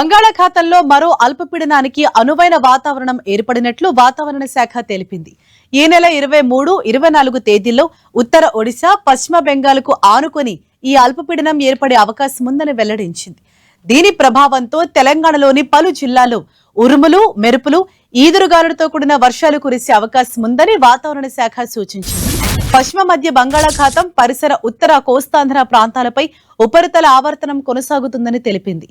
బంగాళాఖాతంలో మరో అల్పపీడనానికి అనువైన వాతావరణం ఏర్పడినట్లు వాతావరణ శాఖ తెలిపింది. ఈ నెల 23, 24 తేదీల్లో ఉత్తర ఒడిశా, పశ్చిమ బెంగాల్కు ఆనుకొని ఈ అల్పపీడనం ఏర్పడే అవకాశం ఉందని వెల్లడించింది. దీని ప్రభావంతో తెలంగాణలోని పలు జిల్లాల్లో ఉరుములు, మెరుపులు, ఈదురుగాలులతో కూడిన వర్షాలు కురిసే అవకాశం ఉందని వాతావరణ శాఖ సూచించింది. పశ్చిమ మధ్య బంగాళాఖాతం పరిసర ఉత్తర కోస్తాంధ్ర ప్రాంతాలపై ఉపరితల ఆవర్తనం కొనసాగుతుందని తెలిపింది.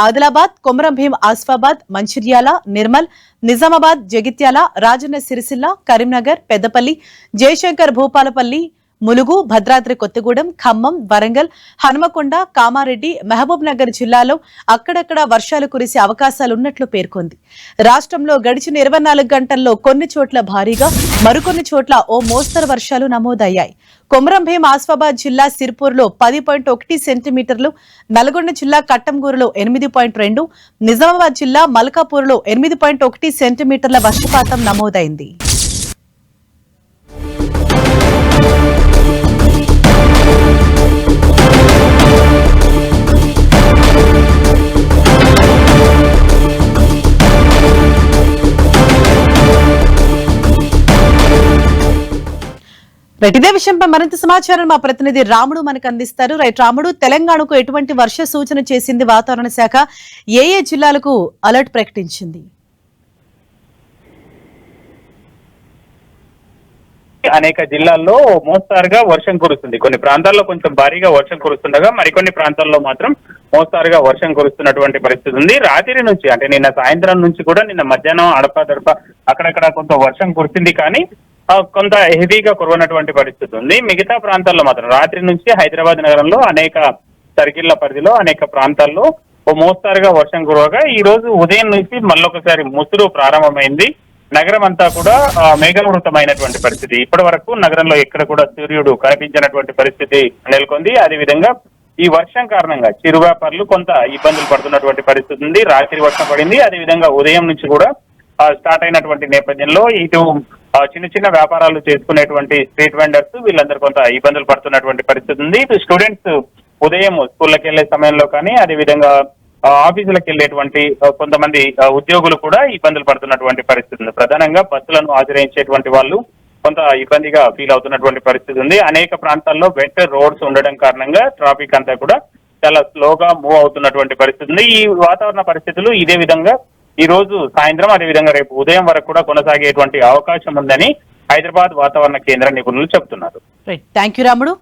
ఆదిలాబాద్, కొమరంభీం, ఆసిఫాబాద్, మంచిర్యాల, నిర్మల్, నిజామాబాద్, జగిత్యాల, రాజన్న సిరిసిల్ల, కరీంనగర్, పెద్దపల్లి, జయశంకర్ భూపాలపల్లి, ములుగు, భద్రాద్రి కొత్తగూడెం, ఖమ్మం, వరంగల్, హనుమకొండ, కామారెడ్డి, మహబూబ్ నగర్ జిల్లాలో అక్కడక్కడ వర్షాలు కురిసే అవకాశాలున్నట్లు పేర్కొంది. రాష్ట్రంలో గడిచిన 24 గంటల్లో కొన్ని చోట్ల భారీగా, మరికొన్ని చోట్ల ఓ మోస్తరు వర్షాలు నమోదయ్యాయి. కొమరంభీం, ఆసిఫాబాద్ జిల్లా సిర్పూర్లో 10.1 సెంటీమీటర్లు, నల్గొండ జిల్లా కట్టంగూరులో 8.2, నిజామాబాద్ జిల్లా మల్కాపూర్లో 8.1 సెంటీమీటర్ల వర్షపాతం నమోదైంది. ఇదే విషయంపై మరింత సమాచారం మా ప్రతినిధి రాముడు మనకు అందిస్తారు. రాముడు, తెలంగాణకు ఎటువంటి వర్ష సూచన చేసింది వాతావరణ శాఖ? ఏ జిల్లాలకు అలర్ట్ ప్రకటించింది? అనేక జిల్లాల్లో మోస్తారుగా వర్షం కురుస్తుంది. కొన్ని ప్రాంతాల్లో కొంచెం భారీగా వర్షం కురుస్తుండగా మరికొన్ని ప్రాంతాల్లో మాత్రం మోస్తారుగా వర్షం కురుస్తున్నటువంటి పరిస్థితి ఉంది. రాత్రి నుంచి అంటే నిన్న సాయంత్రం నుంచి కూడా నిన్న మధ్యాహ్నం అడపదడప అక్కడక్కడ కొంత వర్షం కురిసింది, కానీ కొంత హెవీగా కురవనటువంటి పరిస్థితి ఉంది. మిగతా ప్రాంతాల్లో మాత్రం రాత్రి నుంచి హైదరాబాద్ నగరంలో అనేక సర్కిళ్ల పరిధిలో అనేక ప్రాంతాల్లో ఓ మోస్తారుగా వర్షం కురవగా ఈ రోజు ఉదయం నుంచి మళ్ళొకసారి ముసురు ప్రారంభమైంది. నగరం అంతా కూడా మేఘావృతమైనటువంటి పరిస్థితి. ఇప్పటి వరకు నగరంలో ఎక్కడ కూడా సూర్యుడు కనిపించినటువంటి పరిస్థితి నెలకొంది. అదేవిధంగా ఈ వర్షం కారణంగా చిరు వ్యాపారులు కొంత ఇబ్బందులు పడుతున్నటువంటి పరిస్థితి ఉంది. రాత్రి వర్షం పడింది. అదేవిధంగా ఉదయం నుంచి కూడా స్టార్ట్ అయినటువంటి నేపథ్యంలో ఇటు చిన్న చిన్న వ్యాపారాలు చేసుకునేటువంటి స్ట్రీట్ వెండర్స్ వీళ్ళందరూ కొంత ఇబ్బందులు పడుతున్నటువంటి పరిస్థితి ఉంది. ఇటు స్టూడెంట్స్ ఉదయం స్కూళ్ళకి వెళ్లే సమయంలో కానీ అదేవిధంగా ఆఫీసులకు వెళ్లేటువంటి కొంతమంది ఉద్యోగులు కూడా ఇబ్బందులు పడుతున్నటువంటి పరిస్థితి ఉంది. ప్రధానంగా బస్సులను ఆశ్రయించేటువంటి వాళ్ళు కొంత ఇబ్బందిగా ఫీల్ అవుతున్నటువంటి పరిస్థితి ఉంది. అనేక ప్రాంతాల్లో వెట్ రోడ్స్ ఉండడం కారణంగా ట్రాఫిక్ అంతా కూడా చాలా స్లోగా మూవ్ అవుతున్నటువంటి పరిస్థితి ఉంది. ఈ వాతావరణ పరిస్థితులు ఇదే విధంగా ఈ రోజు సాయంత్రం అదేవిధంగా రేపు ఉదయం వరకు కూడా కొనసాగేటువంటి అవకాశం ఉందని హైదరాబాద్ వాతావరణ కేంద్ర నిపుణులు చెబుతున్నారు. థాంక్యూ రాముడు.